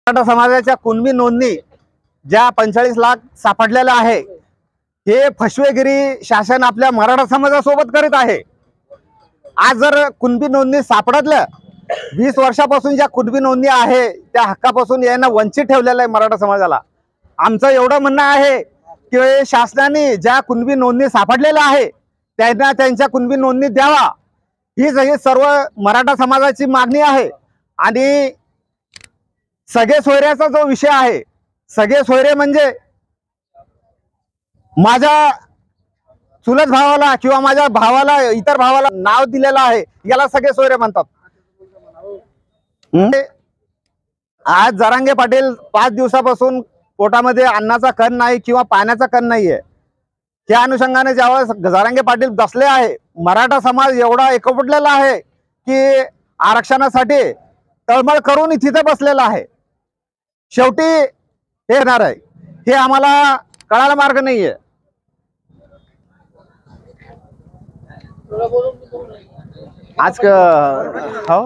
मराठा समाजाच्या कुणबी नोंदणी ज्या 45 लाख सापडलेल्या आहे, हे फसवेगिरी शासन आपल्या मराठा समाजासोबत करीत आहे। आज जर कुणबी नोंदणी सापडल्या 20 वर्षापासून ज्या कुणबी नोंदणी आहे त्या हक्कापासून यांना वंचित ठेवलेलं आहे मराठा समाजाला। आमचं एवढं म्हणणं आहे की शासनाने ज्या कुणबी नोंदणी सापडलेल्या आहे त्यांना त्यांच्या कुणबी नोंदणी द्यावा, ही सर्व मराठा समाजाची मागणी आहे। आणि सगळे सोयऱ्याचा जो विषय आहे, सगळे सोयरे म्हणजे माझ्या चुलत भावाला किंवा माझ्या भावाला इतर भावाला नाव दिलेलं आहे, याला सगळे सोयरे म्हणतात। आज जरांगे पाटील 5 दिवसापासून पोटामध्ये अन्नाचा कण नाही किंवा पाण्याचा कण नाहीये। त्या अनुषंगाने ज्यावेळेस जरांगे पाटील बसले आहे, मराठा समाज एवढा एकवटलेला आहे की आरक्षणासाठी तळमळ करून तिथे बसलेला आहे। शेवटी हे येणार आहे, हे आम्हाला कळायला मार्ग नाहीये। आज हो